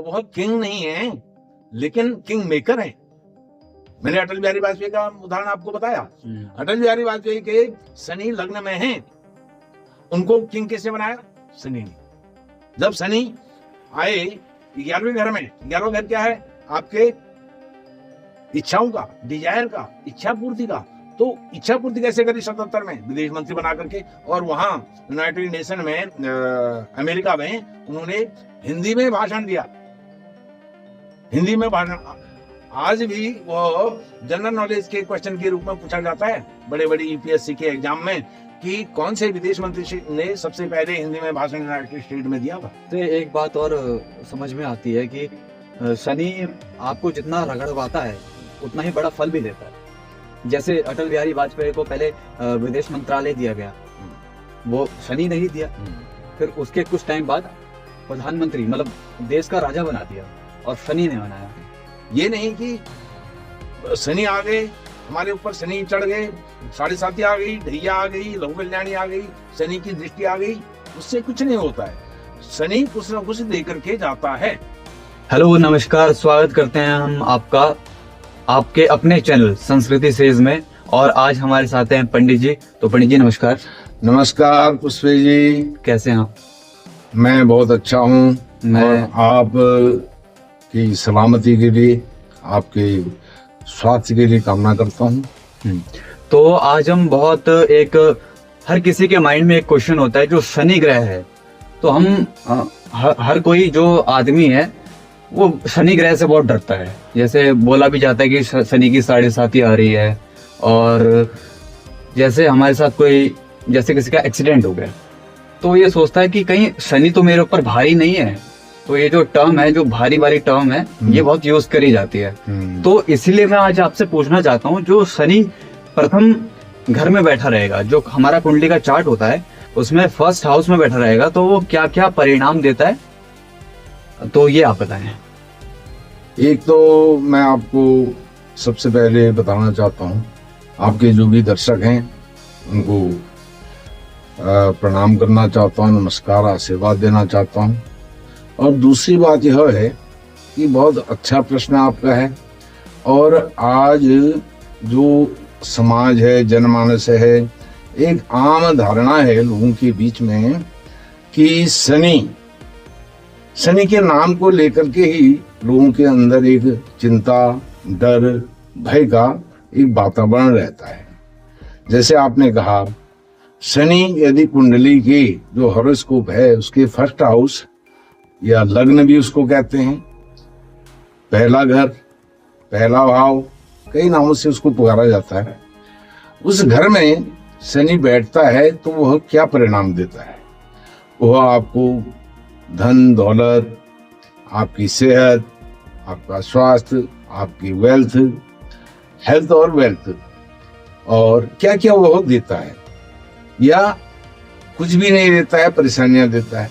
वह किंग नहीं है, लेकिन किंग मेकर है। मैंने अटल बिहारी वाजपेयी का उदाहरण आपको बताया। अटल बिहारी वाजपेयी के शनि लग्न में हैं, उनको किंग कैसे बनाया? शनि ने। जब शनि आए 11वें घर में, 11वां घर क्या है? आपके इच्छाओं का, डिजायर का, इच्छा पूर्ति का। तो इच्छा पूर्ति कैसे करी 77 में? विदेश मंत्री बना करके। और वहां यूनाइटेड नेशन में, अमेरिका में उन्होंने हिंदी में भाषण दिया। हिंदी में भाषण आज भी वो जनरल नॉलेज के क्वेश्चन के रूप में पूछा जाता है बड़े बड़े यूपीएससी के एग्जाम में, कि कौन से विदेश मंत्री ने सबसे पहले हिंदी में भाषण यूनाइटेड स्टेट में दिया था। तो एक बात और समझ में आती है कि शनि आपको जितना रगड़वाता है उतना ही बड़ा फल भी देता है। जैसे अटल बिहारी वाजपेयी को पहले विदेश मंत्रालय दिया गया, वो शनि नहीं दिया। फिर उसके कुछ टाइम बाद प्रधानमंत्री, मतलब देश का राजा बना दिया, और शनि ने बनाया। ये नहीं कि शनि आ गए हमारे ऊपर, शनि चढ़ गए, 7.5 आ गई, ढैया आ गई, लघु कल्याणी आ गई, शनि की दृष्टि आ गई, उससे कुछ नहीं होता है। शनि कुछ न कुछ दे करके जाता है। हेलो, नमस्कार, स्वागत करते हैं हम आपका आपके अपने चैनल संस्कृति सेज में। और आज हमारे साथ हैं पंडित जी। तो पंडित जी नमस्कार। नमस्कार पुष्पे जी, कैसे हैं आप? मैं बहुत अच्छा हूँ। और आप की सलामती के लिए, आपके स्वास्थ्य के लिए कामना करता हूँ। तो आज हम बहुत एक हर किसी के माइंड में एक क्वेश्चन होता है जो शनि ग्रह है। तो हम हर कोई जो आदमी है वो शनि ग्रह से बहुत डरता है। जैसे बोला भी जाता है कि शनि की 7.5 आ रही है, और जैसे हमारे साथ कोई, जैसे किसी का एक्सीडेंट हो गया, तो ये सोचता है कि कहीं शनि तो मेरे ऊपर भारी नहीं है। तो ये जो टर्म है, जो भारी भारी टर्म है, ये बहुत यूज करी जाती है। तो इसीलिए मैं आज आपसे पूछना चाहता हूँ, जो शनि प्रथम घर में बैठा रहेगा, जो हमारा कुंडली का चार्ट होता है उसमें फर्स्ट हाउस में बैठा रहेगा, तो वो क्या क्या परिणाम देता है, तो ये आप बताएं। एक तो मैं आपको सबसे पहले बताना चाहता हूँ, आपके जो भी दर्शक हैं उनको प्रणाम करना चाहता हूँ, नमस्कार, आशीर्वाद देना चाहता हूँ। और दूसरी बात यह है कि बहुत अच्छा प्रश्न आपका है। और आज जो समाज है, जनमानस है, एक आम धारणा है लोगों के बीच में कि शनि के नाम को लेकर के ही लोगों के अंदर एक चिंता, डर, भय का एक वातावरण रहता है। जैसे आपने कहा, शनि यदि कुंडली के जो हॉरोस्कोप है उसके फर्स्ट हाउस या लग्न भी उसको कहते हैं, पहला घर, पहला भाव, कई नामों से उसको पुकारा जाता है, उस घर में शनि बैठता है तो वह क्या परिणाम देता है? वह आपको धन दौलत, आपकी सेहत, आपका स्वास्थ्य, आपकी हेल्थ और वेल्थ, और क्या क्या वह देता है, या कुछ भी नहीं देता है, परेशानियां देता है।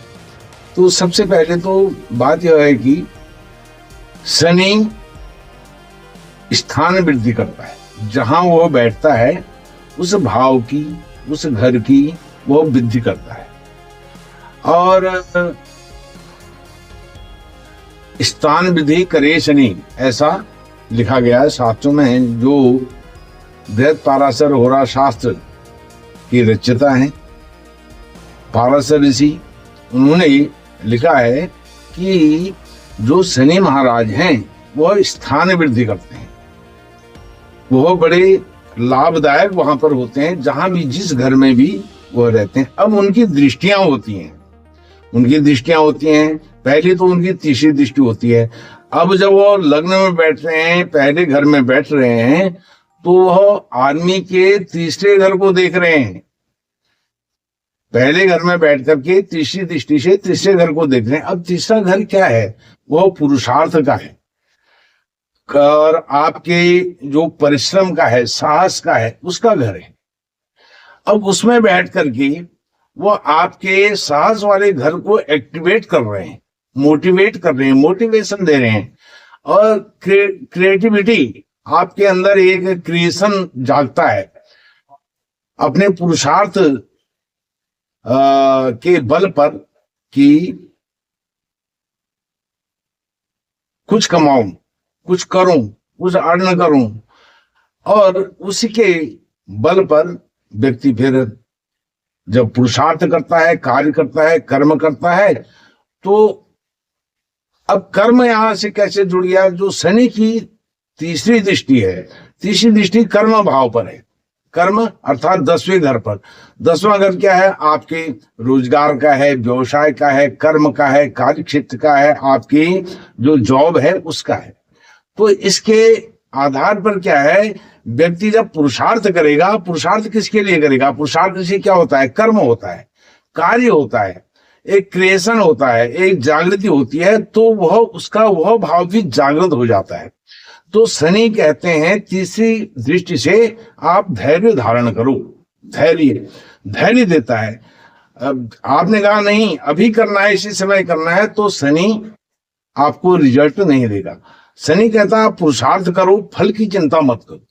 तो सबसे पहले तो बात यह है कि शनि स्थान वृद्धि करता है। जहां वह बैठता है उस भाव की, उस घर की वह वृद्धि करता है। और स्थान वृद्धि करे शनि, ऐसा लिखा गया है शास्त्रों में। जो बृहद पाराशर होरा शास्त्र की रचयिता हैं पाराशर ऋषि, उन्होंने लिखा है कि जो शनि महाराज हैं वह स्थान वृद्धि करते हैं, वह बड़े लाभदायक वहां पर होते हैं जहां भी, जिस घर में भी वह रहते हैं। अब उनकी दृष्टियां होती हैं, पहले तो उनकी तीसरी दृष्टि होती है। अब जब वो लग्न में बैठ रहे हैं, पहले घर में बैठ रहे हैं, तो वह आदमी के तीसरे घर को देख रहे हैं। पहले घर में बैठ करके तीसरी दृष्टि से तीसरे घर को देख रहे हैं। अब तीसरा घर क्या है? वह पुरुषार्थ का है, और आपके जो परिश्रम का है, साहस का है, उसका घर है। अब उसमें बैठ करके वो आपके साहस वाले घर को एक्टिवेट कर रहे हैं, मोटिवेट कर रहे हैं, मोटिवेशन दे रहे हैं। और क्रिएटिविटी, आपके अंदर एक क्रिएशन जागता है अपने पुरुषार्थ के बल पर, कि कुछ कमाऊं, कुछ करूं, कुछ अर्न करूं, और उसके बल पर व्यक्ति फिर जब पुरुषार्थ करता है, कार्य करता है, कर्म करता है, तो अब कर्म यहां से कैसे जुड़ गया? जो शनि की तीसरी दृष्टि है, तीसरी दृष्टि कर्म भाव पर है। कर्म अर्थात 10वें घर पर। 10वां घर क्या है? आपके रोजगार का है, व्यवसाय का है, कर्म का है, कार्य क्षेत्र का है, आपकी जो जॉब है उसका है। तो इसके आधार पर क्या है, व्यक्ति जब पुरुषार्थ करेगा, पुरुषार्थ किसके लिए करेगा? पुरुषार्थ से क्या होता है? कर्म होता है, कार्य होता है, एक क्रिएशन होता है, एक जागृति होती है, तो वह भाव भी जागृत हो जाता है। तो शनि कहते हैं तीसरी दृष्टि से आप धैर्य धारण करो। धैर्य देता है। अब आपने कहा नहीं अभी करना है, इसी समय करना है, तो शनि आपको रिजल्ट नहीं देगा। शनि कहता है पुरुषार्थ करो, फल की चिंता मत करो,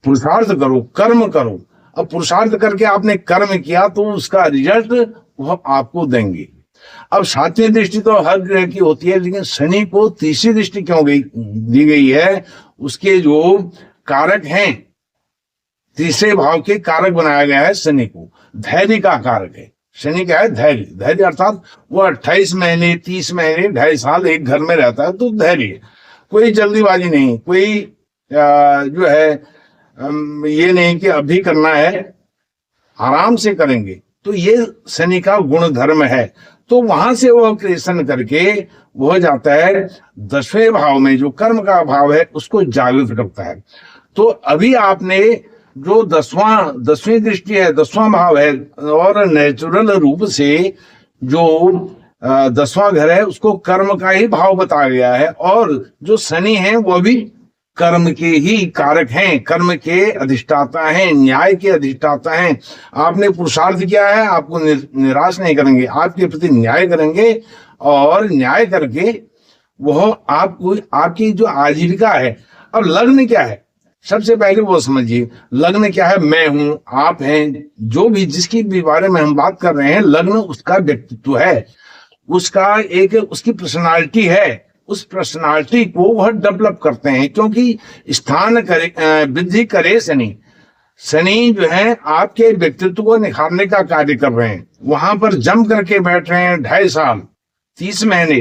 पुरुषार्थ करो, कर्म करो। अब पुरुषार्थ करके आपने कर्म किया तो उसका रिजल्ट वह आपको देंगे। अब 7वीं दृष्टि तो हर ग्रह की होती है, लेकिन शनि को तीसरी दृष्टि क्यों दी गई है? उसके जो कारक हैं, तीसरे भाव के कारक बनाया गया है शनि को। धैर्य का कारक है शनि। क्या है? धैर्य अर्थात वो 28 महीने, 30 महीने, 2.5 साल एक घर में रहता है, तो धैर्य। कोई जल्दीबाजी नहीं, कोई जो है ये नहीं कि अभी करना है, आराम से करेंगे। तो ये शनि का गुण धर्म है। तो वहां से वह क्रिएशन करके वह जाता है 10वें भाव में, जो कर्म का भाव है उसको जागृत करता है। तो अभी आपने जो 10वीं दृष्टि है, 10वां भाव है, और नेचुरल रूप से जो 10वां घर है उसको कर्म का ही भाव बताया गया है। और जो शनि है वह भी कर्म के ही कारक हैं, कर्म के अधिष्ठाता हैं, न्याय के अधिष्ठाता हैं। आपने पुरुषार्थ किया है, आपको निराश नहीं करेंगे, आपके प्रति न्याय करेंगे, और न्याय करके वह आपको, आपकी जो आजीविका है। अब लग्न क्या है? सबसे पहले वो समझिए, लग्न क्या है? मैं हूं, आप हैं, जो भी जिसकी भी बारे में हम बात कर रहे हैं, लग्न उसका व्यक्तित्व है, उसका एक उसकी पर्सनालिटी है। उस पर्सनालिटी को वह डेवलप करते हैं, क्योंकि स्थान करे वृद्धि करे शनि जो है आपके व्यक्तित्व को निखारने का कार्य कर रहे हैं। वहां पर जम करके बैठ रहे हैं 2.5 साल, 30 महीने।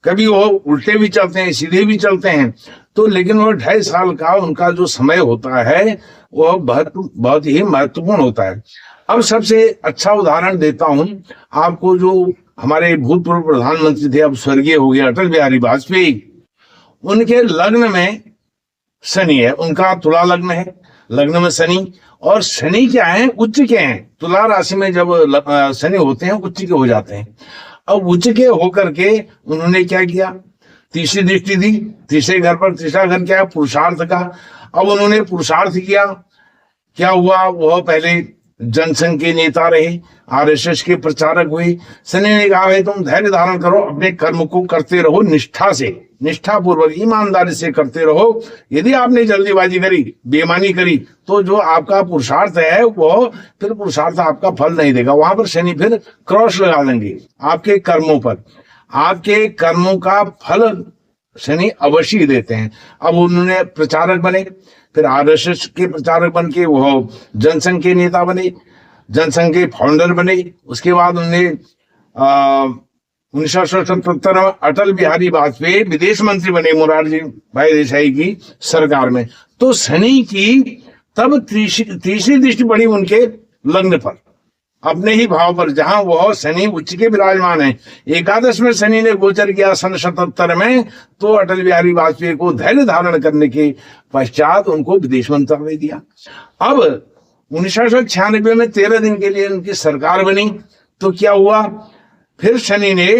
कभी वो उल्टे भी चलते हैं, सीधे भी चलते हैं, तो लेकिन वो 2.5 साल का उनका जो समय होता है वह बहुत ही महत्वपूर्ण होता है। अब सबसे अच्छा उदाहरण देता हूं आपको, जो हमारे भूतपूर्व प्रधानमंत्री थे, अब स्वर्गीय हो गए, अटल बिहारी वाजपेयी। उनके लग्न में शनि है, उनका तुला लग्न है, लग्न में शनि। और शनि क्या है? उच्च के हैं। तुला राशि में जब शनि होते हैं उच्च के हो जाते हैं। अब उच्च के होकर के उन्होंने क्या किया? तीसरी दृष्टि दी तीसरे घर पर। तीसरा घर क्या है? पुरुषार्थ का। अब उन्होंने पुरुषार्थ किया, क्या हुआ? वह पहले जनसंघ के नेता रहे, आरएसएस के प्रचारक हुए। शनि ने कहा भाई तुम धैर्य धारण करो, अपने कर्म को करते रहो, निष्ठा से, निष्ठापूर्वक, ईमानदारी से करते रहो। यदि आपने जल्दीबाजी करी, बेईमानी करी, तो जो आपका पुरुषार्थ है वो फिर पुरुषार्थ आपका फल नहीं देगा। वहां पर शनि फिर क्रॉस लगा देंगे आपके कर्मों पर। आपके कर्मों का फल शनि अवश्य देते हैं। अब उन्होंने प्रचारक बने, फिर आरएसएस के प्रचारक बन के वो जनसंघ के नेता बने, जनसंघ के फाउंडर बने। उसके बाद उन्होंने 1977 में अटल बिहारी वाजपेयी विदेश मंत्री बने, मोरारजी भाई देसाई की सरकार में। तो शनि की तब तीसरी दृष्टि पड़ी उनके लग्न पर, अपने ही भाव पर, जहां वह शनि उच्च के विराजमान है। एकादश में शनि ने गोचर किया सन 77 में, तो अटल बिहारी वाजपेयी को धैर्य धारण करने के पश्चात उनको विदेश मंत्रालय दिया। अब 1996 में 13 दिन के लिए उनकी सरकार बनी, तो क्या हुआ? फिर शनि ने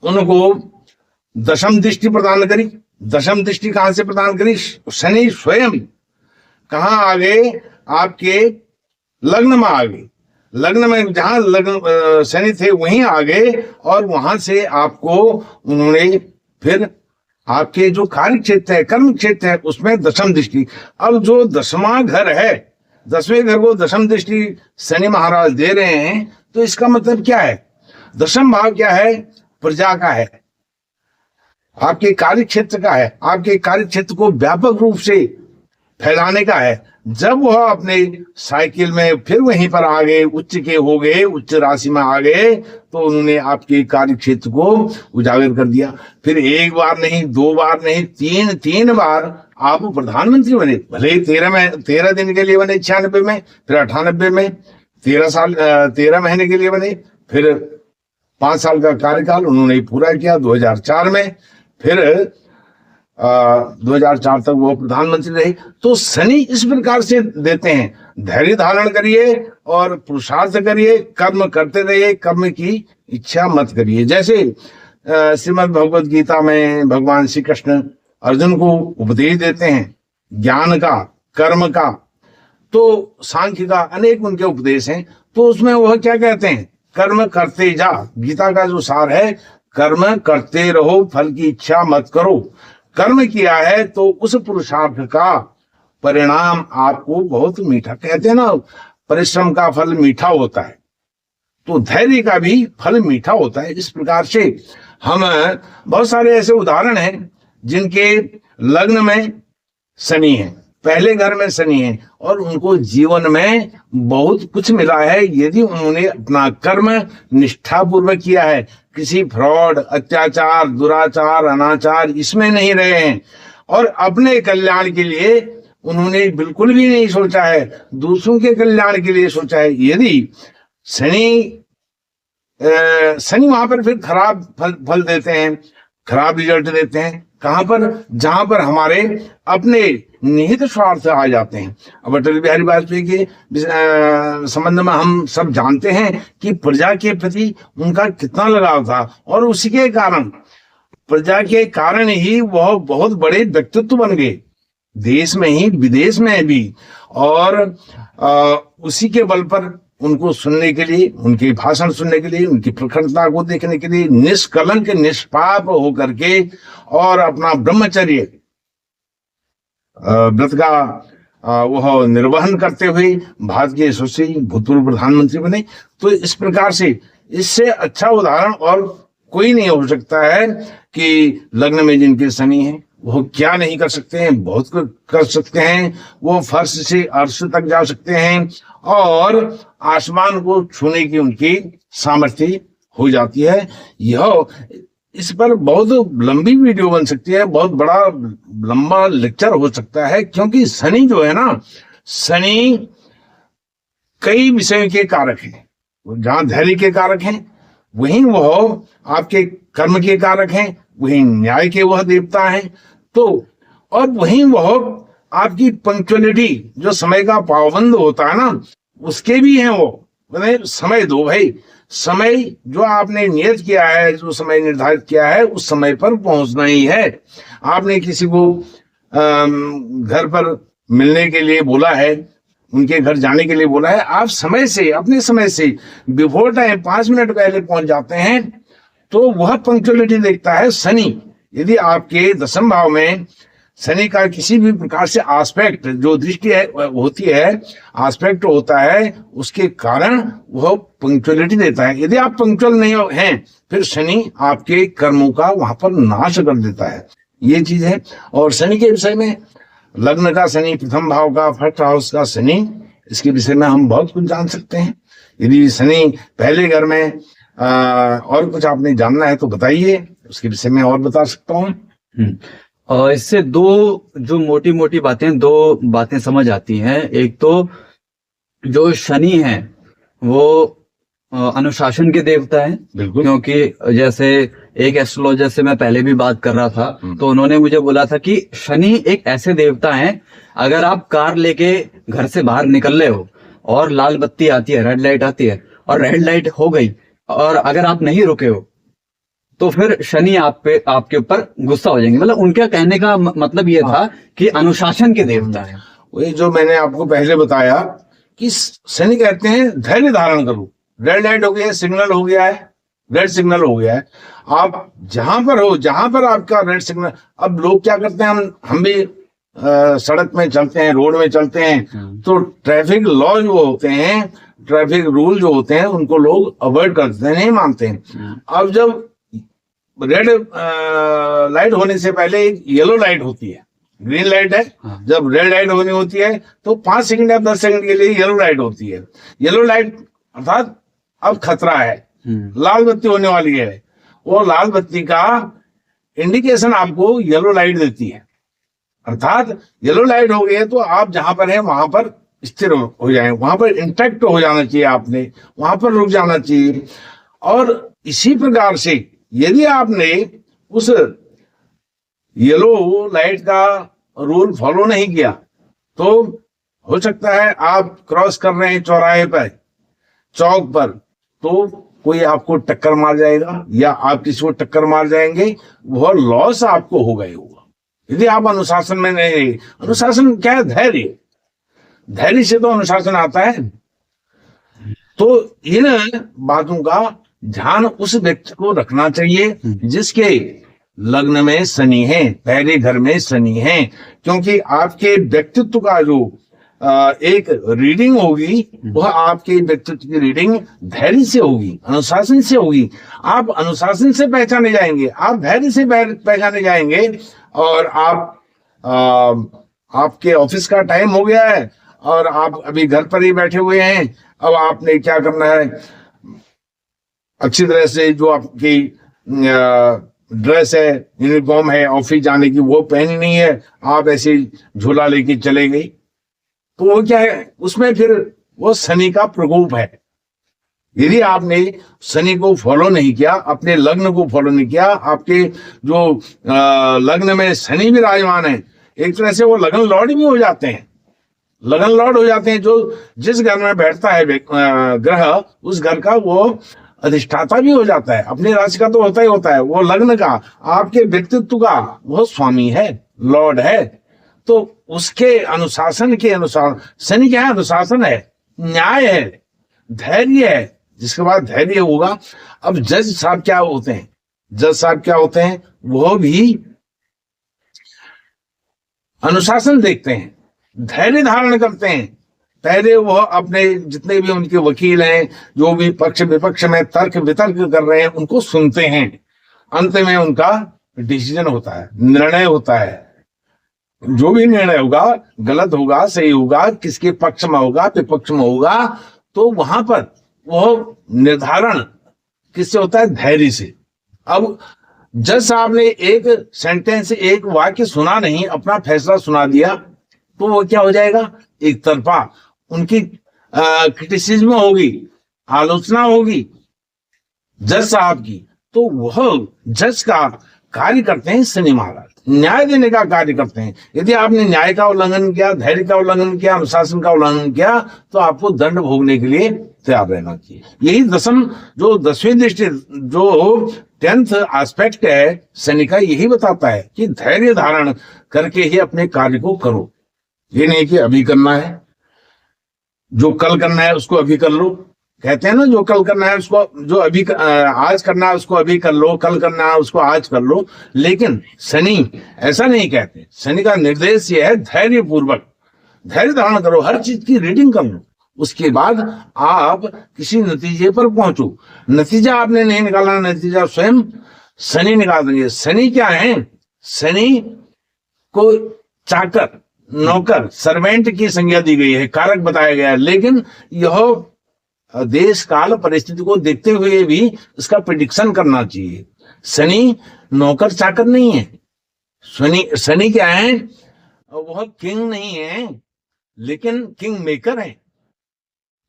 उनको दशम दृष्टि प्रदान करी। दशम दृष्टि कहां से प्रदान करी? शनि स्वयं कहां आ गए? आपके लग्न में आ गए। लग्न में जहां लग्न शनि थे वहीं आ गए, और वहां से आपको उन्होंने फिर आपके जो कार्य क्षेत्र है, कर्म क्षेत्र है, उसमें दशम दृष्टि। अब जो 10वां घर है, 10वें घर को दशम दृष्टि शनि महाराज दे रहे हैं, तो इसका मतलब क्या है? दशम भाव क्या है? प्रजा का है। आपके कार्य क्षेत्र का है, आपके कार्य क्षेत्र को व्यापक रूप से फैलाने का है। जब वह अपने साइकिल में फिर वहीं पर आ गए, उच्च के हो गए, उच्च राशि में आ गए, तो उन्होंने आपके कार्य क्षेत्र को उजागर कर दिया। फिर एक बार नहीं, दो बार नहीं, तीन बार आप प्रधानमंत्री बने। भले ही 13 दिन के लिए बने 96 में, फिर 98 में, 13 महीने के लिए बने, फिर 5 साल का कार्यकाल उन्होंने पूरा किया 2004 में, फिर 2004 तक वो प्रधानमंत्री रहे। तो शनि इस प्रकार से देते हैं, धैर्य धारण करिए और पुरुषार्थ करिए, कर्म करते रहिए, कर्म की इच्छा मत करिए। जैसे श्रीमद् भगवद गीता में भगवान श्री कृष्ण अर्जुन को उपदेश देते हैं ज्ञान का, कर्म का, तो सांख्य का, अनेक उनके उपदेश हैं। तो उसमें वह क्या कहते हैं, कर्म करते जा। गीता का जो सार है, कर्म करते रहो, फल की इच्छा मत करो। कर्म किया है तो उस पुरुषार्थ का परिणाम आपको बहुत मीठा, कहते हैं ना परिश्रम का फल मीठा होता है, तो धैर्य का भी फल मीठा होता है। इस प्रकार से हम बहुत सारे ऐसे उदाहरण हैं जिनके लग्न में शनि है, पहले घर में शनि है, और उनको जीवन में बहुत कुछ मिला है यदि उन्होंने अपना कर्म निष्ठापूर्वक किया है। किसी फ्रॉड, अत्याचार, दुराचार, अनाचार इसमें नहीं रहे हैं, और अपने कल्याण के लिए उन्होंने बिल्कुल भी नहीं सोचा है, दूसरों के कल्याण के लिए सोचा है। यदि शनि वहां पर फिर खराब फल देते हैं, खराब रिजल्ट देते हैं। कहां पर? जहां पर हमारे अपने निहित स्वार्थ आ जाते हैं। अब अटल बिहारी वाजपेयी के संबंध में हम सब जानते हैं कि प्रजा के प्रति उनका कितना लगाव था, और उसी के कारण, प्रजा के कारण ही वह बहुत बड़े व्यक्तित्व बन गए, देश में ही विदेश में भी। और उसी के बल पर उनको सुनने के लिए, उनके भाषण सुनने के लिए, उनकी प्रखरता को देखने के लिए निष्कलंक निष्पाप होकर के और अपना ब्रह्मचर्य व्रत का वह निर्वहन करते हुए भारत के यशस्वी भूतपूर्व प्रधानमंत्री बने। तो इस प्रकार से इससे अच्छा उदाहरण और कोई नहीं हो सकता है कि लग्न में जिनके शनि है वो क्या नहीं कर सकते हैं, बहुत कुछ कर सकते हैं। वो फर्श से अर्श तक जा सकते हैं और आसमान को छूने की उनकी सामर्थ्य हो जाती है। यह इस पर बहुत लंबी वीडियो बन सकती है, बहुत बड़ा लंबा लेक्चर हो सकता है, क्योंकि शनि जो है ना, शनि कई विषयों के कारक हैं। जहां धैर्य के कारक हैं वहीं वह आपके कर्म के कारक हैं, वहीं न्याय के वह देवता हैं। तो और वहीं वह आपकी पंक्चुअलिटी, जो समय का पाबंद होता है ना, उसके भी हैं। वो मतलब समय दो भाई, समय जो आपने नियत किया है, जो समय निर्धारित किया है, उस समय पर पहुंचना ही है। आपने किसी को घर पर मिलने के लिए बोला है, उनके घर जाने के लिए बोला है, आप समय से, अपने समय से बिफोर टाइम 5 मिनट पहले पहुंच जाते हैं, तो वह पंक्चुअलिटी देखता है शनि। यदि आपके 10वें भाव में शनि का किसी भी प्रकार से आस्पेक्ट, जो दृष्टि है होती है, आस्पेक्ट होता है, उसके कारण वह पंक्चुअलिटी देता है। यदि आप पंक्चुअल नहीं हैं, फिर शनि आपके कर्मों का वहां पर नाश कर देता है। ये चीज है। और शनि के विषय में, लग्न का शनि, प्रथम भाव का, फर्स्ट हाउस का शनि, इसके विषय में हम बहुत कुछ जान सकते हैं। यदि शनि पहले घर में और कुछ आपने जानना है तो बताइए, उसके विषय में और बता सकता हूँ। और इससे दो जो मोटी मोटी बातें, दो बातें समझ आती हैं। एक तो जो शनि है वो अनुशासन के देवता है, बिल्कुल। क्योंकि जैसे एक एस्ट्रोलॉजर से मैं पहले भी बात कर रहा था, तो उन्होंने मुझे बोला था कि शनि एक ऐसे देवता हैं, अगर आप कार लेके घर से बाहर निकल रहे हो और लाल बत्ती आती है, रेड लाइट आती है, और रेड लाइट हो गई और अगर आप नहीं रुके हो, तो फिर शनि आपके ऊपर गुस्सा हो जाएंगे। मतलब उनका कहने का मतलब ये था कि अनुशासन के देवता है। वही जो मैंने आपको पहले बताया कि शनि कहते हैं धैर्य धारण करो। रेड लाइट हो गया है, सिग्नल हो गया है, रेड सिग्नल हो गया है, आप जहां पर हो, जहां पर आपका रेड सिग्नल। अब लोग क्या करते हैं, हम भी सड़क में चलते हैं, रोड में चलते हैं, तो ट्रैफिक लॉ जो होते हैं, ट्रैफिक रूल जो होते हैं, उनको लोग अवॉइड करते हैं, नहीं मानते हैं। अब जब रेड लाइट होने से पहले एक येलो लाइट होती है, ग्रीन लाइट है। हाँ। जब रेड लाइट होनी होती है तो 5 सेकंड या 10 सेकंड के लिए येलो लाइट होती है। येलो लाइट अर्थात अब खतरा है, लाल बत्ती होने वाली है। वो लाल बत्ती का इंडिकेशन आपको येलो लाइट देती है, अर्थात येलो लाइट हो गई है तो आप जहां पर हैं वहां पर स्थिर हो जाए, वहां पर इंटैक्ट हो जाना चाहिए, आपने वहां पर रुक जाना चाहिए। और इसी प्रकार से यदि आपने उस येलो लाइट का रूल फॉलो नहीं किया तो हो सकता है आप क्रॉस कर रहे हैं चौराहे पर, चौक पर, तो कोई आपको टक्कर मार जाएगा या आप किसी को टक्कर मार जाएंगे, वह लॉस आपको होगा ही होगा यदि आप अनुशासन में नहीं रहे। अनुशासन क्या है? धैर्य, धैर्य से तो अनुशासन आता है। तो इन बातों का ध्यान उस व्यक्ति को रखना चाहिए जिसके लग्न में शनि है, पहले घर में शनि है, क्योंकि आपके व्यक्तित्व का जो एक रीडिंग होगी वह आपके व्यक्तित्व की रीडिंग धैर्य से होगी, अनुशासन से होगी। आप अनुशासन से पहचाने जाएंगे, आप धैर्य से पहचाने जाएंगे। और आपके ऑफिस का टाइम हो गया है और आप अभी घर पर ही बैठे हुए हैं। अब आपने क्या करना है, अच्छी तरह से जो आपकी ड्रेस है, यूनिफॉर्म है ऑफिस जाने की, वो पहनी नहीं है, आप ऐसे झोला लेके चले गए, तो वो क्या है, उसमें फिर वो शनि का प्रकोप है। यदि आपने शनि को फॉलो नहीं किया, अपने लग्न को फॉलो नहीं किया, आपके जो लग्न में शनि विराजमान है, एक तरह से वो लगन लॉर्ड भी हो जाते हैं, लगन लॉर्ड हो जाते हैं। जो जिस घर में बैठता है ग्रह, उस घर का वो अधिष्ठाता भी हो जाता है। अपनी राशि का तो होता ही होता है, वो लग्न का, आपके व्यक्तित्व का वो स्वामी है, लॉर्ड है। तो उसके अनुशासन के अनुसार शनि क्या है? अनुशासन है, न्याय है, धैर्य है। जिसके बाद धैर्य होगा। अब जज साहब क्या होते हैं? जज साहब क्या होते हैं? वो भी अनुशासन देखते हैं, धैर्य धारण करते हैं। पहले वह अपने जितने भी उनके वकील हैं, जो भी पक्ष विपक्ष में तर्क वितर्क कर रहे हैं, उनको सुनते हैं। अंत में उनका डिसीजन होता है, निर्णय होता है। जो भी निर्णय होगा, गलत होगा, सही होगा, किसके पक्ष में होगा, विपक्ष में होगा, तो वहां पर वह निर्धारण किससे होता है? धैर्य से। अब जज साहब ने एक सेंटेंस, एक वाक्य सुना नहीं, अपना फैसला सुना दिया, तो वो क्या हो जाएगा? एक तरफा उनकी क्रिटिसिज्म होगी, आलोचना होगी जज साहब की। तो वह जज का कार्य करते हैं शनि महाराज, न्याय देने का कार्य करते हैं। यदि आपने न्याय का उल्लंघन किया, धैर्य का उल्लंघन किया, अनुशासन का उल्लंघन किया, तो आपको दंड भोगने के लिए तैयार रहना चाहिए। यही जो 10वीं दृष्टि, जो 10th एस्पेक्ट है शनि का, यही बताता है कि धैर्य धारण करके ही अपने कार्य को करो। ये नहीं कि अभी करना है, जो कल करना है उसको अभी कर लो। कहते हैं ना, जो कल करना है उसको, जो अभी आज करना है उसको अभी कर लो, कल करना है उसको आज कर लो। लेकिन शनि ऐसा नहीं कहते। शनि का निर्देश ये है, धैर्य पूर्वक धैर्य धारण करो, हर चीज की रीडिंग कर लो, उसके बाद आप किसी नतीजे पर पहुंचो। नतीजा आपने नहीं निकालना, नतीजा स्वयं शनि निकाल देंगे। शनि क्या है? शनि को चाकर, नौकर, सर्वेंट की संज्ञा दी गई है, कारक बताया गया है। लेकिन यह देश काल परिस्थिति को देखते हुए भी इसका प्रिडिक्शन करना चाहिए। शनि नौकर चाकर नहीं है। शनि क्या है? वह किंग नहीं है, लेकिन किंग मेकर है।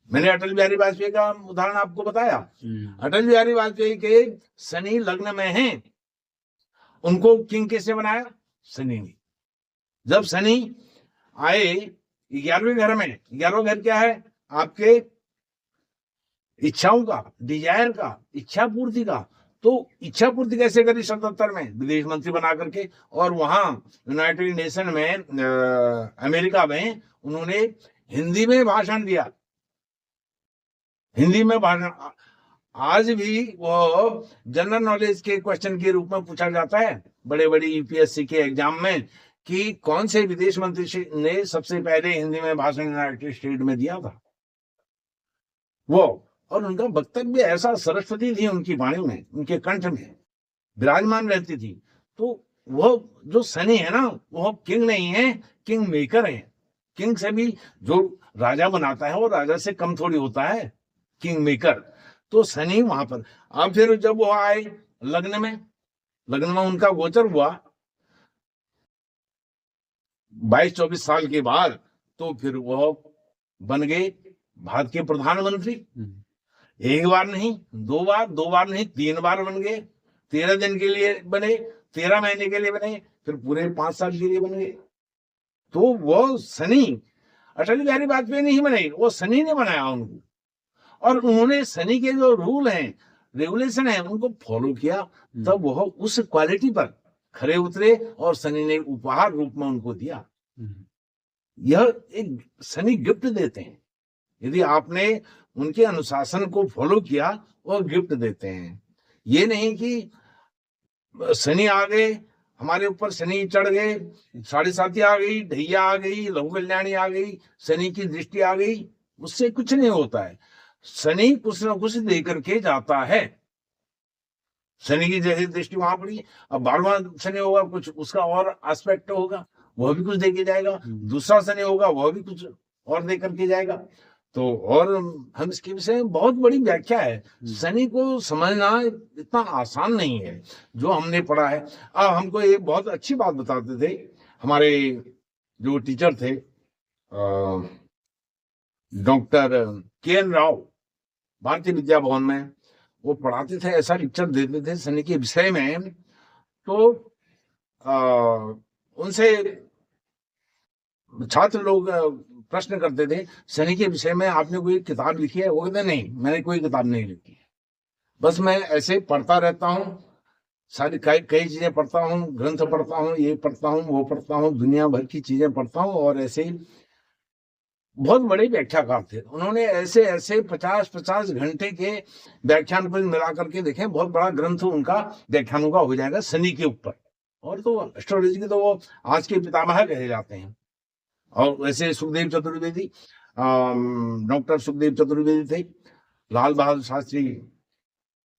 मैंने अटल बिहारी वाजपेयी का उदाहरण आपको बताया। अटल बिहारी वाजपेयी के शनि लग्न में है, उनको किंग कैसे बनाया? शनि ने। जब शनि आए 11वें घर में, 11वां घर क्या है? आपके इच्छाओं का, डिजायर का, इच्छा पूर्ति का। तो इच्छा पूर्ति कैसे करी 77 में? विदेश मंत्री बना करके। और वहां यूनाइटेड नेशन में, अमेरिका में उन्होंने हिंदी में भाषण दिया, हिंदी में भाषण। आज भी वो जनरल नॉलेज के क्वेश्चन के रूप में पूछा जाता है बड़े बड़े यूपीएससी के एग्जाम में, कि कौन से विदेश मंत्री ने सबसे पहले हिंदी में भाषण यूनाइटेड स्टेट में दिया था वो। और उनका वक्तव्य ऐसा, सरस्वती थी उनकी वाणी में, उनके कंठ में, विराजमान रहती थी। तो वह जो शनि है ना, वह किंग नहीं है, किंग मेकर है। किंग से भी जो राजा बनाता है वो राजा से कम थोड़ी होता है, किंग मेकर। तो शनि वहां पर। अब फिर जब वो आए लग्न में उनका गोचर हुआ 22-24 साल के बाद, तो फिर वह बन गए भारत के प्रधानमंत्री। एक बार नहीं, दो बार नहीं, 3 बार बन गए। 13 दिन के लिए बने, 13 महीने के लिए बने, फिर पूरे 5 साल के लिए बन गए। तो वो शनि अटल बिहारी वाजपेयी नहीं बनाई, वो शनि ने बनाया उनको। और उन्होंने शनि के जो रूल हैं, रेगुलेशन है, उनको फॉलो किया, तब वह उस क्वालिटी पर खरे उतरे और शनि ने उपहार रूप में उनको दिया। यह एक शनि गिफ्ट देते हैं। यदि आपने उनके अनुशासन को फॉलो किया और गिफ्ट देते हैं। ये नहीं कि शनि आ गए, हमारे ऊपर शनि चढ़ गए, 7.5 आ गई, ढैया आ गई, लघु कल्याणी आ गई, शनि की दृष्टि आ गई, उससे कुछ नहीं होता है। शनि कुछ ना कुछ दे करके जाता है। शनि की जैसे दृष्टि वहां पड़ी, अब 12वां शनि होगा, कुछ उसका और एस्पेक्ट होगा, वह भी कुछ दे के जाएगा। दूसरा शनि होगा, वह भी कुछ और दे करके जाएगा। तो और हम इसके विषय में बहुत बड़ी व्याख्या है। शनि को समझना इतना आसान नहीं है जो हमने पढ़ा है। अब हमको एक बहुत अच्छी बात बताते थे हमारे जो टीचर थे, डॉक्टर के.एन. राव, भारतीय विद्या भवन में वो पढ़ाते थे, ऐसा लेक्चर देते थे शनि के विषय में। तो उनसे छात्र लोग प्रश्न करते थे, शनि के विषय में आपने कोई किताब लिखी है? वो कहते नहीं, मैंने कोई किताब नहीं लिखी है, बस मैं ऐसे पढ़ता रहता हूँ, सारी कई चीजें पढ़ता हूँ, ग्रंथ पढ़ता हूँ, ये पढ़ता हूँ, वो पढ़ता हूँ, दुनिया भर की चीजें पढ़ता हूँ। और ऐसे ही बहुत बड़े व्याख्याकार थे, उन्होंने ऐसे ऐसे 50-50 घंटे के व्याख्यान को मिला करके देखें, बहुत बड़ा ग्रंथ उनका व्याख्यानों का हो जाएगा शनि के ऊपर। और तो एस्ट्रोलॉजी के तो वो आज के पितामह कहे जाते हैं। और वैसे सुखदेव चतुर्वेदी, डॉक्टर सुखदेव चतुर्वेदी थे, लाल बहादुर शास्त्री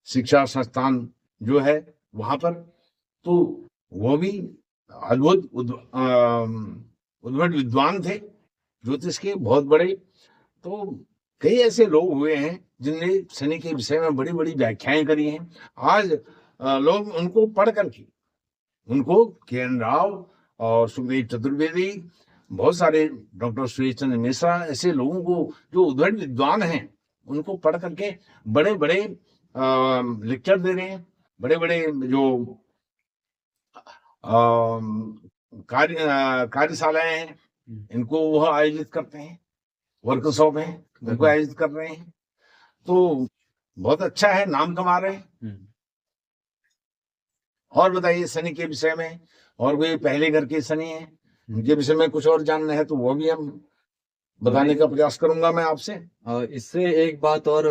शिक्षा संस्थान जो है वहां पर, तो वो भी अद्भुत उद्भट विद्वान थे, ज्योतिष के बहुत बड़े। तो कई ऐसे लोग हुए हैं जिनने शनि के विषय में बड़ी बड़ी व्याख्याएं करी हैं। आज लोग उनको पढ़ करके, उनको के.एन. राव और सुखदेव चतुर्वेदी, बहुत सारे डॉक्टर सुरेश चंद्र मिश्रा, ऐसे लोगों को जो उद्भट विद्वान हैं, उनको पढ़ करके बड़े बड़े लेक्चर दे रहे हैं। बड़े बड़े जो कार्यशालाएं हैं, इनको वह आयोजित करते हैं, वर्कशॉप है, उनको आयोजित कर रहे हैं। तो बहुत अच्छा है, नाम कमा रहे हैं। और बताइए शनि के विषय में, और कोई पहले घर के शनि है, उनके विषय में कुछ और जानना है तो वो भी हम बताने का प्रयास करूंगा मैं आपसे। इससे एक बात और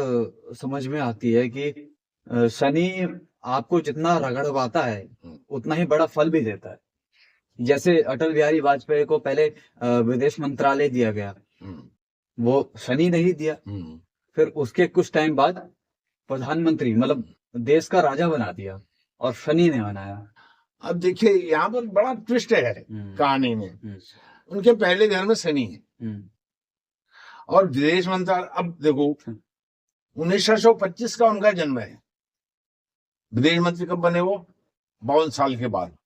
समझ में आती है कि शनि आपको जितना रगड़वाता है उतना ही बड़ा फल भी देता है। जैसे अटल बिहारी वाजपेयी को पहले विदेश मंत्रालय दिया गया, वो शनि ने ही दिया। फिर उसके कुछ टाइम बाद प्रधानमंत्री, मतलब देश का राजा बना दिया, और शनि ने बनाया। अब देखिए यहाँ पर बड़ा ट्विस्ट है कहानी में। उनके पहले घर में शनि है और विदेश मंत्रालय। अब देखो 1925 का उनका जन्म है, विदेश मंत्री कब बने वो? 52 साल के बाद।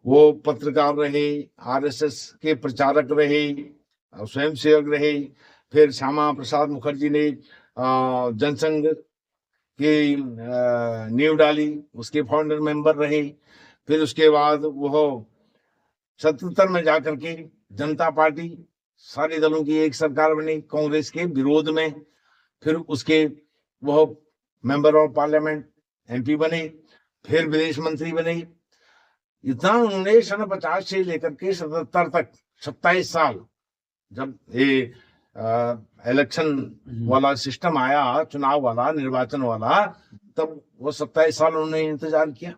वो पत्रकार रहे, आरएसएस के प्रचारक रहे, स्वयं सेवक रहे। फिर श्यामा प्रसाद मुखर्जी ने जनसंघ की नींव डाली, उसके फाउंडर मेंबर रहे। फिर उसके बाद वो 77 में जाकर के जनता पार्टी, सारे दलों की एक सरकार बनी कांग्रेस के विरोध में। फिर उसके वह मेंबर ऑफ पार्लियामेंट एमपी बने, फिर विदेश मंत्री बने। इतना उन्होंने 50 से लेकर के 77 तक 27 साल, जब ये इलेक्शन वाला सिस्टम आया, चुनाव वाला, निर्वाचन वाला, तब वो 27 साल उन्होंने इंतजार किया।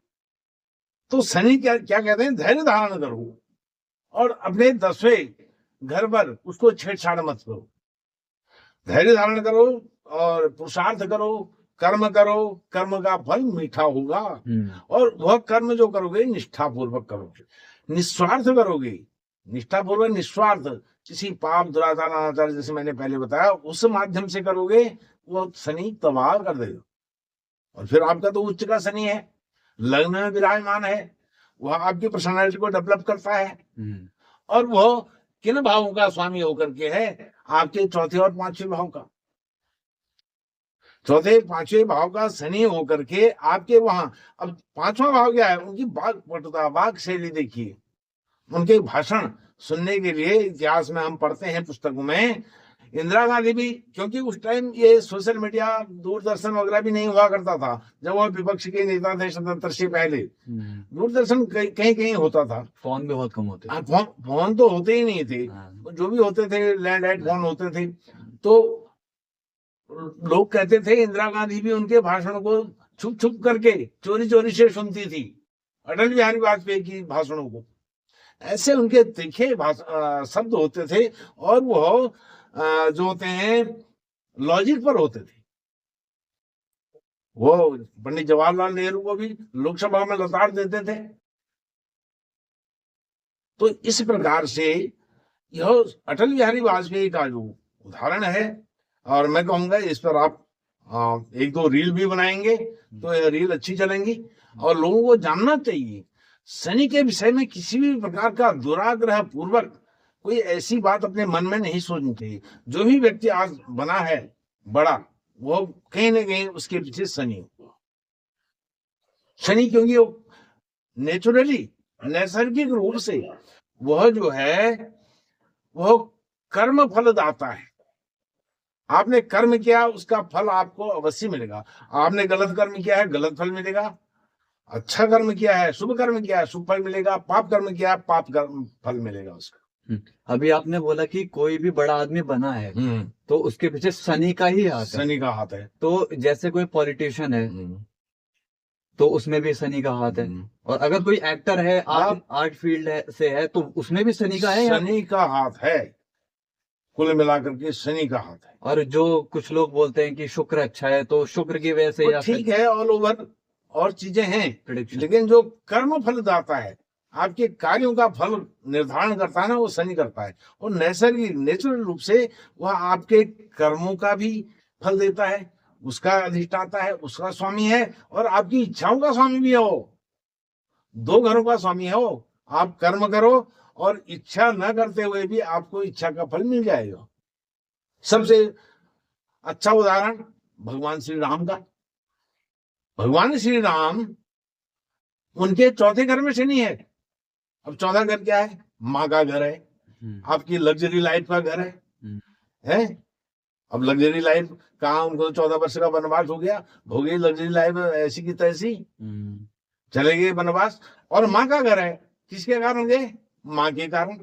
तो शनि क्या कहते हैं? धैर्य धारण करो और अपने 10वें घर पर उसको छेड़छाड़ मत करो। धैर्य धारण करो और पुरुषार्थ करो कर्म करो, कर्म का फल मीठा होगा। और वह कर्म जो करोगे निष्ठा पूर्वक करोगे, निस्वार्थ करोगे, निष्ठा पूर्वक निस्वार्थ, किसी पाप दुराचार अनाचार जैसे मैंने पहले बताया उस माध्यम से करोगे, वो शनि तबाह कर देगा। और फिर आपका तो उच्च का शनि है, लग्न में विराजमान है, वह आपकी पर्सनालिटी को डेवलप करता है। और वह किन भावों का स्वामी होकर के है? आपके चौथे और पांचवें भाव का। चौथे पांचवें भाव का शनि होकर के आपके वहां, अब पांचवा भाव क्या है? उनकी वाक पटुता, वाक शैली देखिए, उनके भाषण सुनने के लिए इतिहास में हम पढ़ते हैं पुस्तकों में, इंदिरा गांधी भी, क्योंकि उस टाइम ये सोशल मीडिया दूरदर्शन वगैरह भी नहीं हुआ करता था, जब वो विपक्ष के नेता थे स्वतंत्र से पहले, दूरदर्शन कहीं कहीं होता था, फोन भी बहुत कम होते थे। फोन तो होते ही नहीं थे, जो भी होते थे लैंडलाइन फोन होते थे। तो लोग कहते थे इंदिरा गांधी भी उनके भाषण को छुप छुप करके चोरी चोरी से सुनती थी, अटल बिहारी वाजपेयी की भाषणों को। ऐसे उनके तीखे शब्द होते थे, और वो जो होते हैं लॉजिक पर होते थे। वो पंडित जवाहरलाल नेहरू को भी लोकसभा में लताड़ देते थे। तो इस प्रकार से यह अटल बिहारी वाजपेयी का जो उदाहरण है, और मैं कहूंगा इस पर आप एक दो रील भी बनाएंगे तो यह रील अच्छी चलेंगी, और लोगों को जानना चाहिए शनि के विषय में किसी भी प्रकार का दुराग्रह पूर्वक कोई ऐसी बात अपने मन में नहीं सोचनी चाहिए। जो भी व्यक्ति आज बना है बड़ा, वो कहीं ना कहीं उसके पीछे शनि, क्योंकि वो नेचुरली, नैसर्गिक रूप से वह जो है वह कर्म फलदाता है। आपने कर्म किया, उसका फल आपको अवश्य मिलेगा। आपने गलत कर्म किया है, गलत फल मिलेगा। अच्छा कर्म किया है, शुभ कर्म किया है, शुभ फल मिलेगा। पाप कर्म किया है, पाप कर्म फल मिलेगा उसका। अभी आपने बोला कि कोई भी बड़ा आदमी बना है तो उसके पीछे शनि का ही हाथ है। शनि का हाथ है। तो जैसे कोई पॉलिटिशियन है तो उसमें भी शनि का हाथ है, और अगर कोई एक्टर है, आर्ट फील्ड से है, तो उसमें भी शनि का है। शनि का हाथ है, कुल मिलाकर के शनि का हाथ है। और जो कुछ लोग बोलते हैं कि शुक्र अच्छा है, तो शुक्र की वजह से ठीक है, ऑल ओवर और चीजें हैं, लेकिन जो कर्म फलदाता है, आपके कार्यों का फल निर्धारण करता है ना, वो शनि करता है। और नैसर्गिक नेचुरल रूप से वह आपके कर्मों का भी फल देता है, उसका अधिष्ठाता है, उसका स्वामी है, और आपकी इच्छाओं का स्वामी भी है। वो दो घरों का स्वामी है वो। आप कर्म करो और इच्छा न करते हुए भी आपको इच्छा का फल मिल जाएगा। सबसे अच्छा उदाहरण भगवान श्री राम का। भगवान श्री राम, उनके चौथे घर में शनि है। अब चौथा घर क्या है? माँ का घर है, आपकी लग्जरी लाइफ का घर है? अब लग्जरी लाइफ कहाँ, उनको 14 वर्ष का वनवास हो गया, हो गई लग्जरी लाइफ ऐसी की तैसी, चले गए वनवास। और माँ का घर है, किसके कारण गए? माँ के कारण।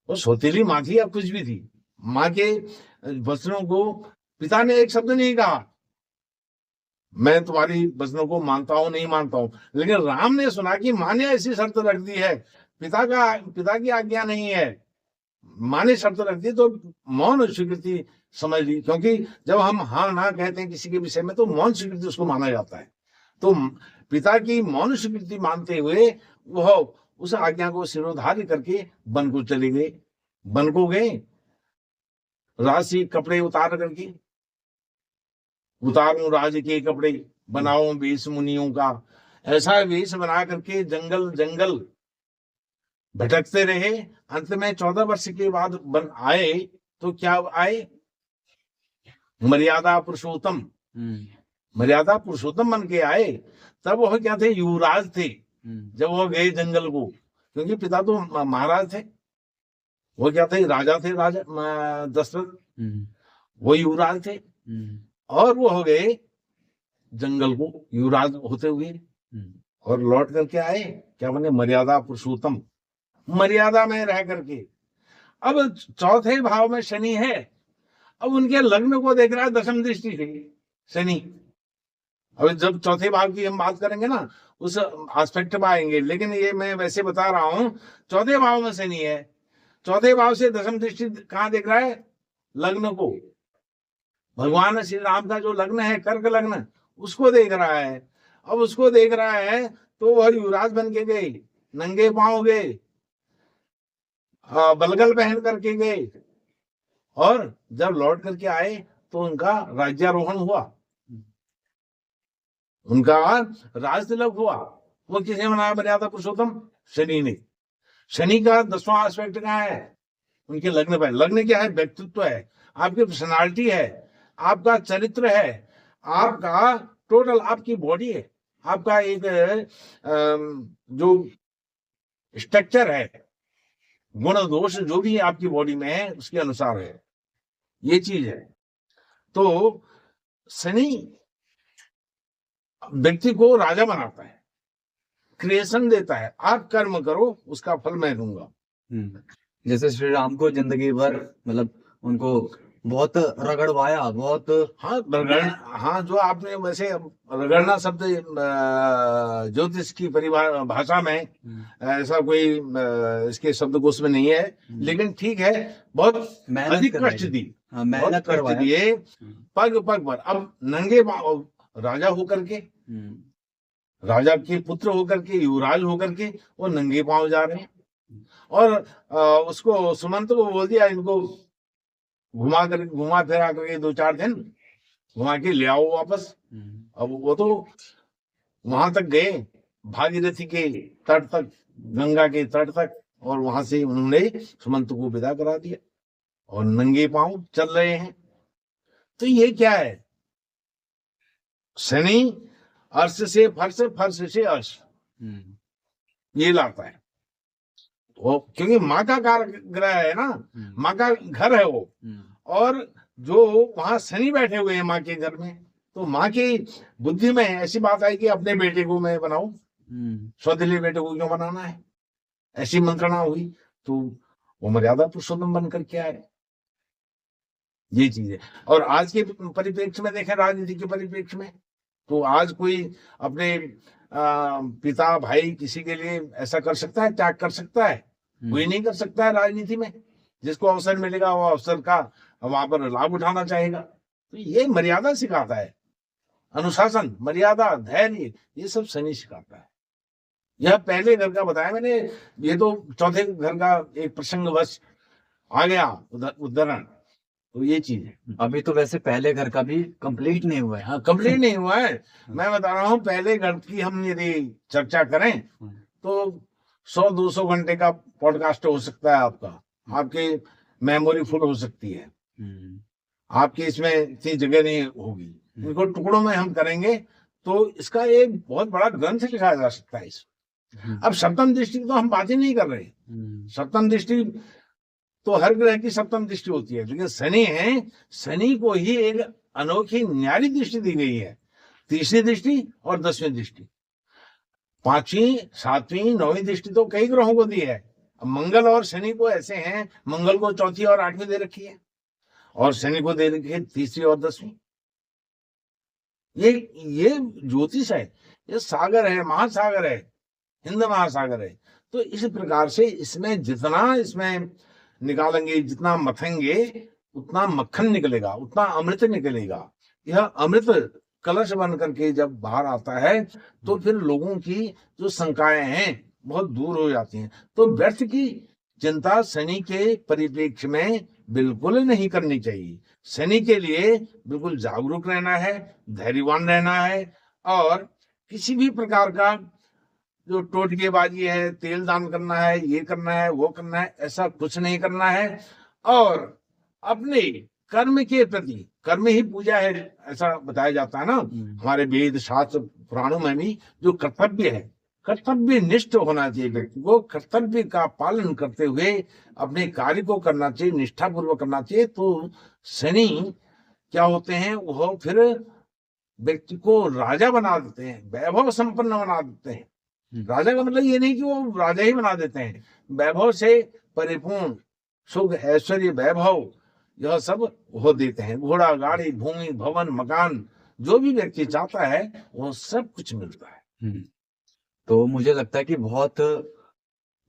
वो सौतेली माँ थी या कुछ भी थी, माँ के वचनों को पिता ने एक शब्द नहीं कहा, मैं तुम्हारी वचनों को मानता हूं नहीं मानता हूं, लेकिन राम ने सुना कि माँ ने ऐसी शर्त रख दी है, पिता की आज्ञा नहीं है, माँ ने शर्त रख दी, तो मौन स्वीकृति समझ ली। क्योंकि जब हम हाँ ना कहते हैं किसी के विषय में, तो मौन स्वीकृति उसको माना जाता है। तो पिता की मौन स्वीकृति मानते हुए वह उस आज्ञा को सिरोधार्य करके वन को चले गए। वन को गए, राशि कपड़े उतार करके, उतारूं राज के कपड़े, बनाओ वेश मुनियों का। ऐसा वेश बना करके जंगल जंगल भटकते रहे। अंत में 14 वर्ष के बाद बन आए, तो क्या आए? मर्यादा पुरुषोत्तम, मर्यादा पुरुषोत्तम बन के आए। तब वह क्या थे? युवराज थे। जब वह गए जंगल को, क्योंकि पिता तो महाराज थे, वो क्या थे? राजा थे, राजा दशरथ, वो युवराज थे। और वो हो गए जंगल को युवराज होते हुए, और लौट करके आए, क्या बने? मर्यादा पुरुषोत्तम, मर्यादा में रह करके। अब चौथे भाव में शनि है, अब उनके लग्न को देख रहा है दशम दृष्टि से शनि। अब जब चौथे भाव की हम बात करेंगे ना, उस एस्पेक्ट में आएंगे, लेकिन ये मैं वैसे बता रहा हूं, चौथे भाव में शनि है। चौथे भाव से दशम दृष्टि कहां देख रहा है? लग्न को। भगवान श्री राम का जो लग्न है कर्क लग्न, उसको देख रहा है। अब उसको देख रहा है तो वह युवराज बन के गए, नंगे पांव गए, बलगल पहन करके गए, और जब लौट करके आए तो उनका राज्यारोहण हुआ, उनका राज तिलक हुआ। वो किसने बनाया मर्यादा पुरुषोत्तम? शनि ने। शनि का 10वां एस्पेक्ट कहाँ है? उनके लग्न पर। लग्न क्या है? व्यक्तित्व है, आपकी पर्सनालिटी है, आपका चरित्र है, आपका टोटल आपकी बॉडी है, आपका एक जो स्ट्रक्चर है, गुण दोष जो भी आपकी बॉडी में है उसके अनुसार है, ये चीज है। तो शनि व्यक्ति को राजा बनाता है, क्रिएशन देता है, आप कर्म करो उसका फल मैं दूंगा। जैसे श्री राम को जिंदगी भर मतलब उनको बहुत रगड़वाया, बहुत हाँ जो आपने वैसे रगड़ना शब्द ज्योतिष की भाषा में ऐसा कोई इसके शब्दकोश में नहीं है, लेकिन ठीक है, बहुत अधिक कष्ट दी, मेहनत दिए पग पग पर। अब नंगे राजा होकर के, राजा के पुत्र होकर के, युवराज होकर के वो नंगे पांव जा रहे हैं, और उसको सुमंत को बोल दिया इनको घुमा फिरा करके 2-4 दिन घुमा के ले आओ वापस। अब वो तो वहां तक गए, भागीरथी के तट तक, गंगा के तट तक, और वहां से उन्होंने सुमंत को विदा करा दिया और नंगे पांव चल रहे हैं। तो ये क्या है? शनि अर्श से फर्श, फर्श से अर्श, ये लाता है वो, क्योंकि माँ का ग्रह है ना, माँ का घर है वो। और जो वहां शनि बैठे हुए हैं माँ के घर में, तो माँ की बुद्धि में ऐसी बात आई कि अपने बेटे को मैं बनाऊं, स्वदिली बेटे को क्यों बनाना है, ऐसी मंत्रणा हुई, तो वो मर्यादा पुरुषोत्तम बन करके आए। ये चीज है। और आज के परिप्रेक्ष्य में देखें, राजनीति के परिप्रेक्ष्य में, तो आज कोई अपने पिता भाई किसी के लिए ऐसा कर सकता है, त्याग कर सकता है? कोई नहीं कर सकता है राजनीति में। जिसको अवसर मिलेगा वो अवसर का वहां पर लाभ उठाना चाहेगा। तो ये मर्यादा सिखाता है, अनुशासन, मर्यादा, धैर्य, ये सब शनि सिखाता है। यह पहले घर का बताया मैंने, ये तो चौथे घर का एक प्रसंग बस आ गया उदाहरण। तो ये चीज है। अभी तो वैसे पहले घर का भी कंप्लीट नहीं हुआ है। हाँ, कंप्लीट नहीं हुआ है। मैं बता रहा हूँ, पहले घर की हम यदि चर्चा करें तो 100-200 घंटे का पॉडकास्ट हो सकता है आपका, आपकी मेमोरी फुल हो सकती है, आपकी इसमें इतनी जगह नहीं होगी। इनको टुकड़ों में हम करेंगे तो इसका एक बहुत बड़ा ग्रंथ लिखा जा सकता है इसमें। अब सप्तम दृष्टि की तो हम बात ही नहीं कर रहे। सप्तम दृष्टि तो हर ग्रह की सप्तम दृष्टि होती है, लेकिन शनि है, शनि को ही एक अनोखी न्यारी दृष्टि दी गई है, तीसरी दृष्टि और 10वीं दृष्टि। 5वीं, 7वीं, 9वीं दृष्टि तो कई ग्रहों को दी है। अब मंगल और शनि को ऐसे हैं, मंगल को 4वीं और 8वीं दे रखी है, और शनि को दे रखी है 3री और 10वीं। ये ज्योतिष है, ये सागर है, महासागर है, हिंद महासागर है। तो इस प्रकार से इसमें जितना इसमें निकालेंगे, जितना मथेंगे, उतना मक्खन निकलेगा, उतना अमृत निकलेगा। यह अमृत कलश बन करके जब बाहर आता है तो फिर लोगों की जो शंकाएं हैं बहुत दूर हो जाती हैं। तो व्यर्थ की चिंता शनि के परिप्रेक्ष्य में बिल्कुल नहीं करनी चाहिए। शनि के लिए बिल्कुल जागरूक रहना है, धैर्यवान रहना है, और किसी भी प्रकार का जो टोटकेबाजी है, तेल दान करना है, ये करना है, वो करना है, ऐसा कुछ नहीं करना है। और अपने कर्म के प्रति, कर्म ही पूजा है ऐसा बताया जाता है ना हमारे वेद शास्त्र पुराणों में भी। जो कर्तव्य है, कर्तव्य निष्ठ होना चाहिए व्यक्ति को, कर्तव्य का पालन करते हुए अपने कार्य को करना चाहिए, निष्ठापूर्वक करना चाहिए। तो शनि क्या होते हैं, वो फिर व्यक्ति को राजा बना देते हैं, वैभव संपन्न बना देते हैं। राजा का मतलब ये नहीं कि वो राजा ही बना देते हैं, वैभव से परिपूर्ण सुख, ऐश्वर्य, वैभव, यह सब हो देते हैं। घोड़ा, गाड़ी, भूमि, भवन, मकान, जो भी व्यक्ति चाहता है वो सब कुछ मिलता है। तो मुझे लगता है कि बहुत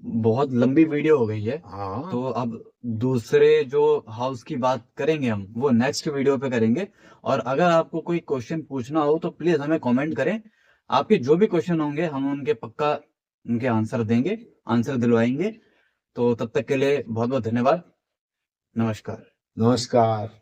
बहुत लंबी वीडियो हो गई है, हाँ तो अब दूसरे जो हाउस की बात करेंगे हम वो नेक्स्ट वीडियो पे करेंगे। और अगर आपको कोई क्वेश्चन पूछना हो तो प्लीज हमें कमेंट करें, आपके जो भी क्वेश्चन होंगे हम उनके पक्का उनके आंसर देंगे, आंसर दिलवाएंगे। तो तब तक के लिए बहुत बहुत धन्यवाद। नमस्कार। नमस्कार।